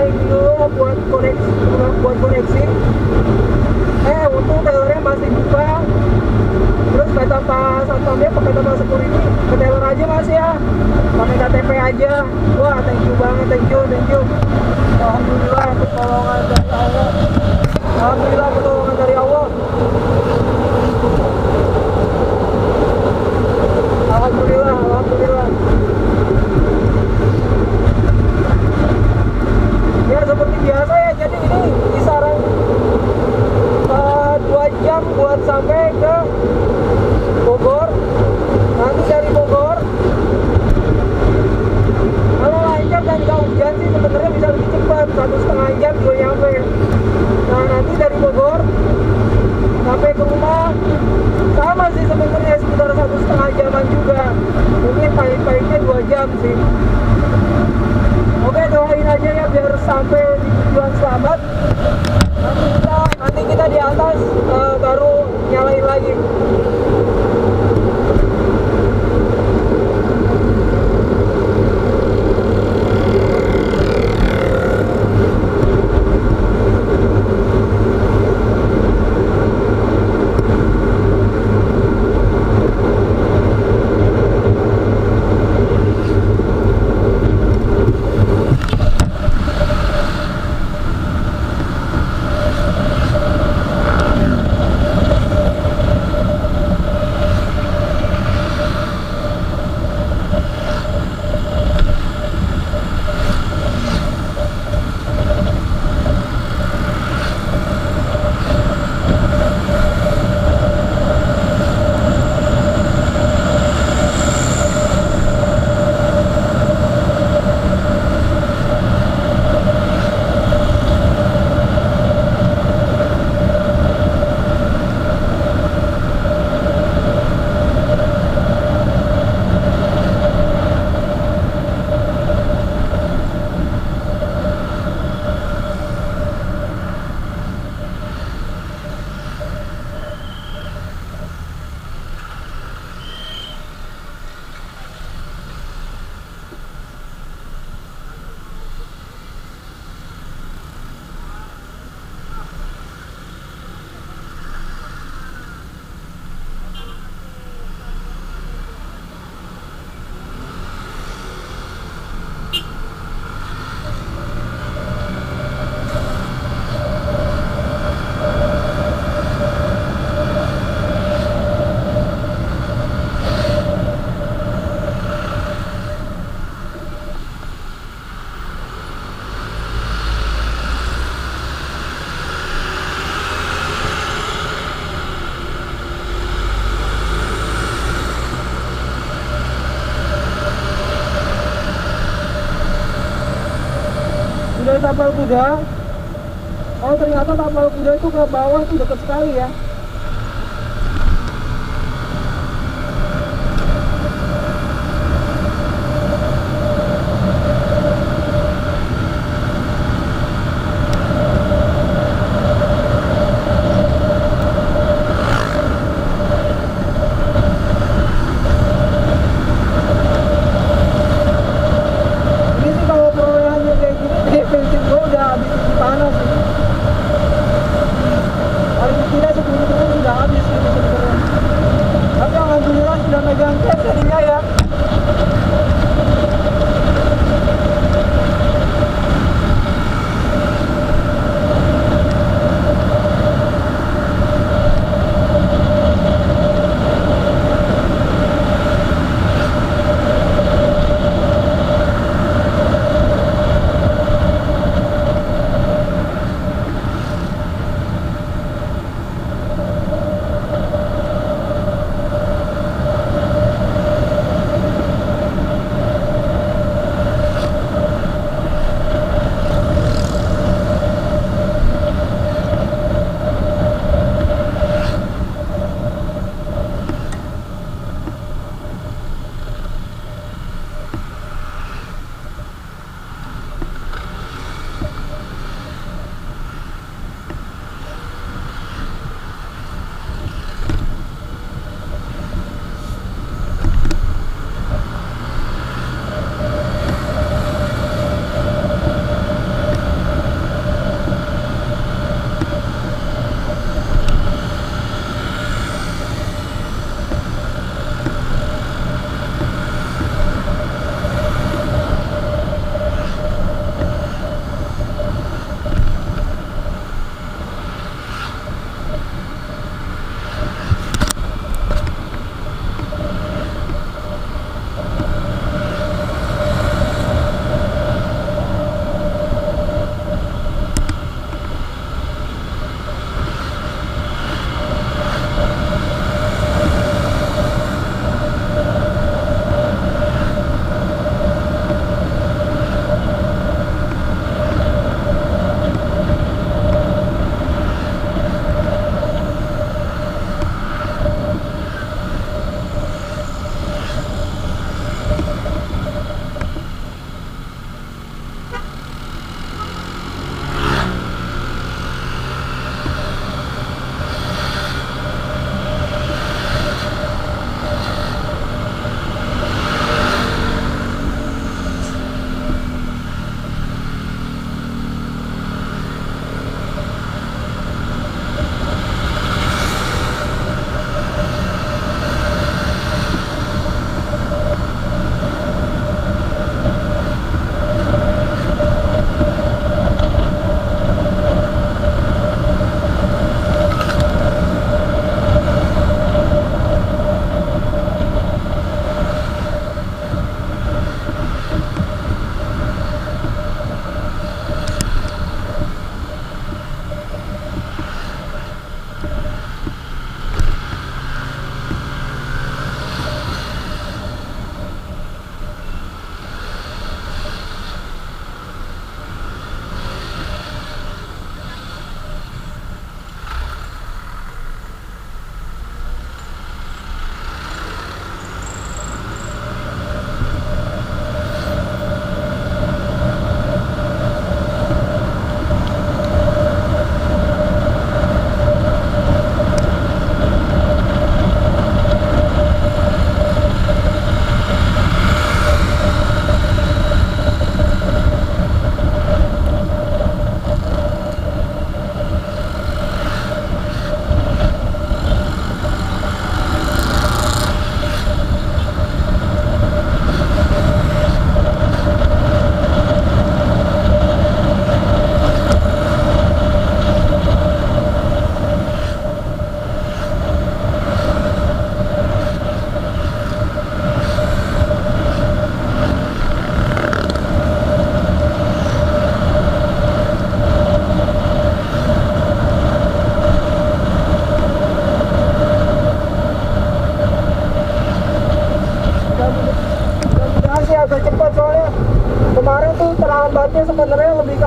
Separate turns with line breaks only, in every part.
ini dulu buat koneksi. Untung tellernya masih buka. Terus kata Pak Satpamnya, kata Pak Security, ke teller aja mas ya, pakai KTP aja. Wah, thank you banget, thank you. Alhamdulillah pertolongan dari Allah. Alhamdulillah pertolongan dari Allah. Alhamdulillah. Ya seperti biasa ya, jadi ini kisaran 2 jam buat sampai ke Bogor. Nanti dari Bogor, kalau lancar dan gak hujan sih sebenarnya bisa lebih cepat, 1,5 jam juga nyampe. Nah nanti dari Bogor sampai ke rumah sama sih sebenarnya, sekitar 1,5 jaman juga. Mungkin pahit-pahitnya 2 jam sih. Oke, doain aja ya biar sampai di tujuan selamat. Nanti kita di atas baru nyalain lagi. Udah Tapal Kuda. Oh ternyata Tapal Kuda itu ke bawah tuh dekat sekali ya. Bensin gue udah habis isi panas sih. Paling tidak 10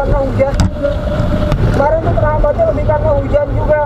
karena hujan. Kemarin tuh terhambatnya lebih karena hujan juga.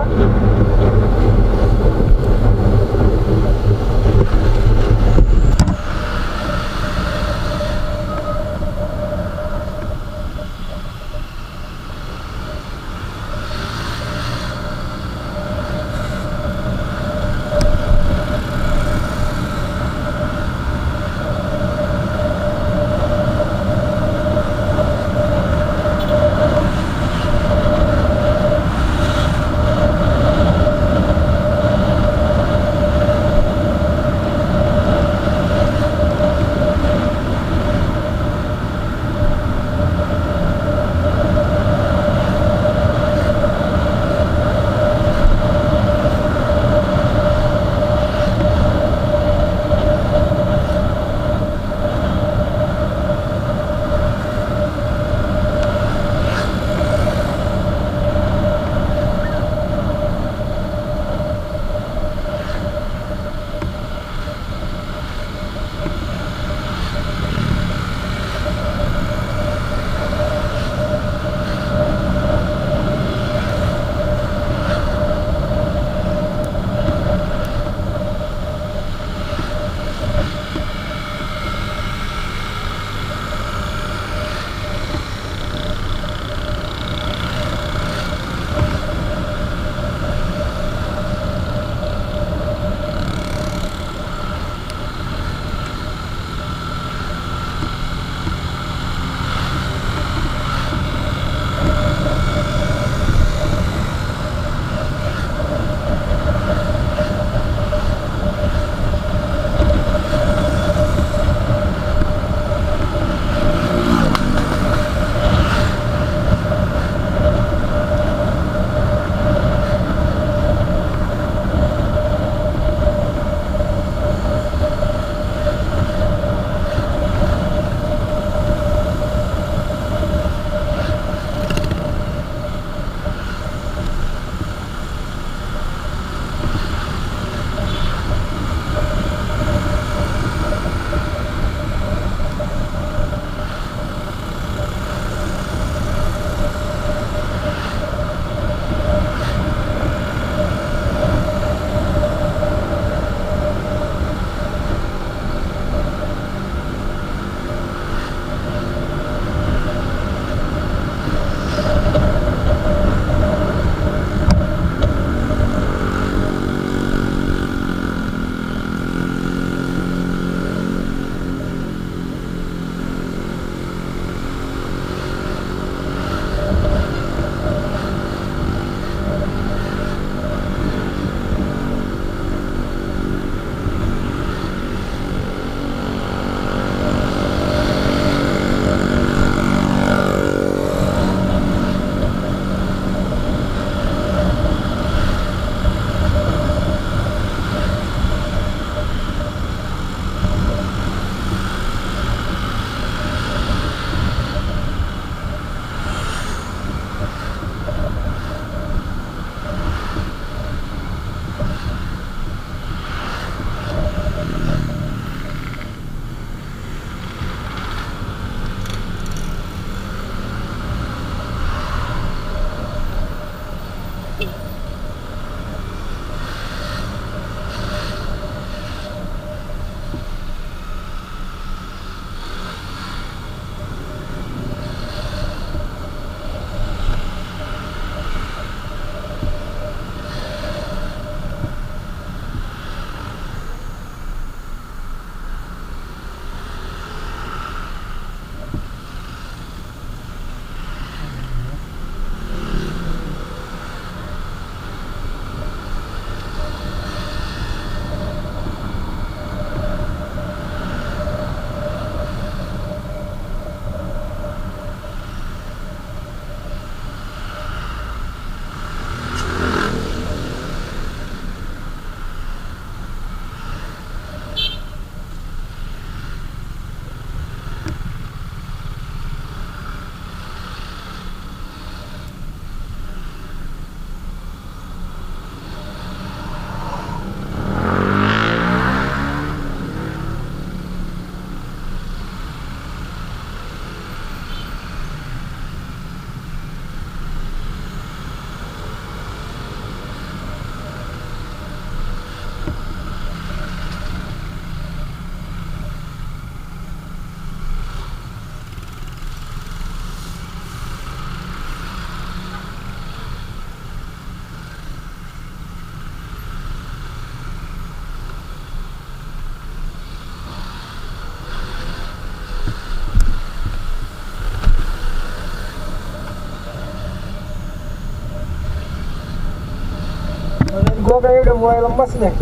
gua kayaknya udah mulai lemas nih.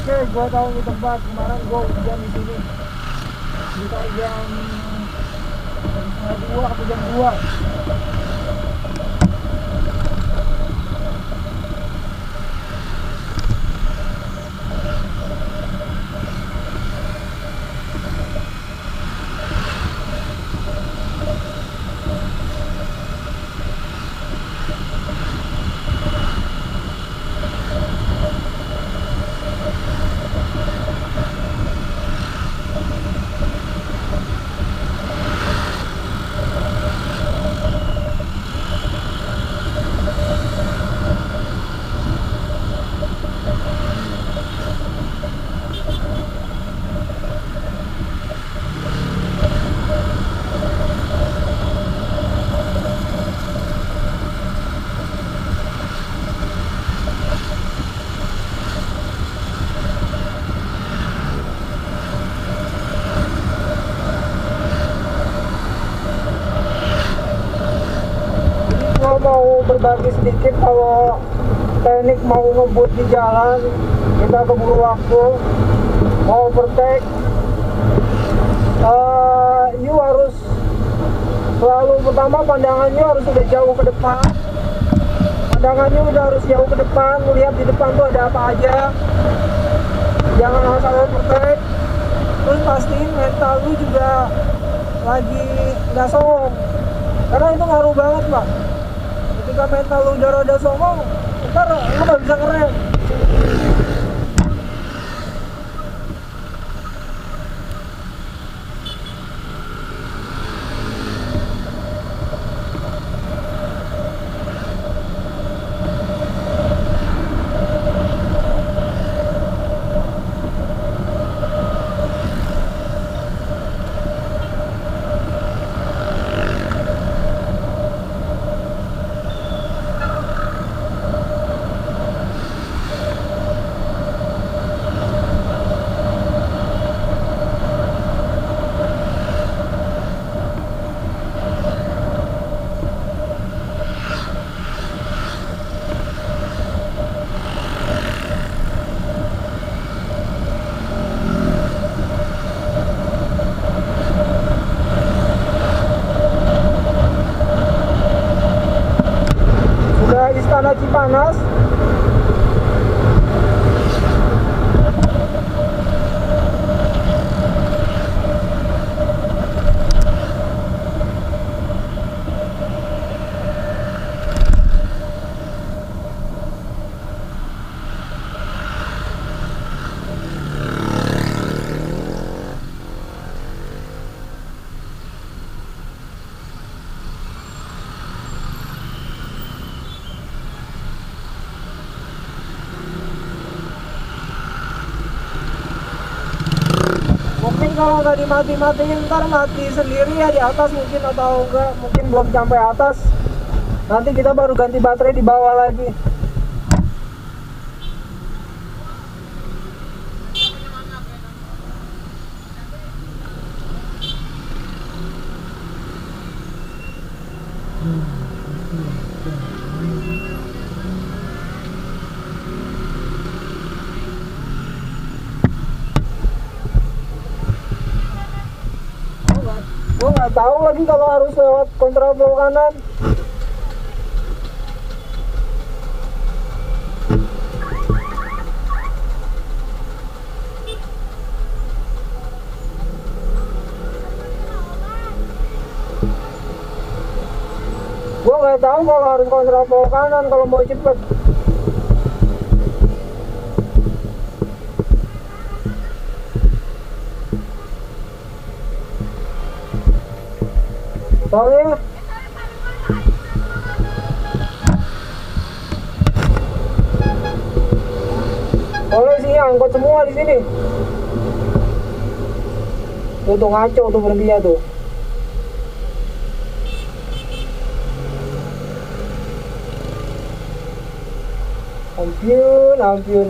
Oke, gua tahu di tempat kemarin gua hujan di sini. Sekitar jam 2 atau jam 2. Mau berbagi sedikit kalau teknik mau ngebut di jalan, kita keburu waktu mau overtake, you harus selalu pertama pandangannya harus udah jauh ke depan, harus jauh ke depan, melihat di depan tuh ada apa aja, jangan asal overtake. Terus pastiin mental lu juga lagi nggak songong, karena itu ngaruh banget Pak. Ketika mental lu udah rada songong, ntar lu gak bisa ngerem. Istana Cipanas. Mungkin kalau nggak dimati-matiin ntar mati sendiri ya di atas mungkin, atau enggak mungkin belum sampai atas, nanti kita baru ganti baterai di bawah lagi. Gue nggak tahu lagi kalau harus lewat kontraflow kanan. Gua nggak tahu kalau harus kontraflow kanan kalau mau cepet. Soalnya isinya angkot semua di sini. Tuh ngaco tuh berhentinya tuh. Ampun, ampun.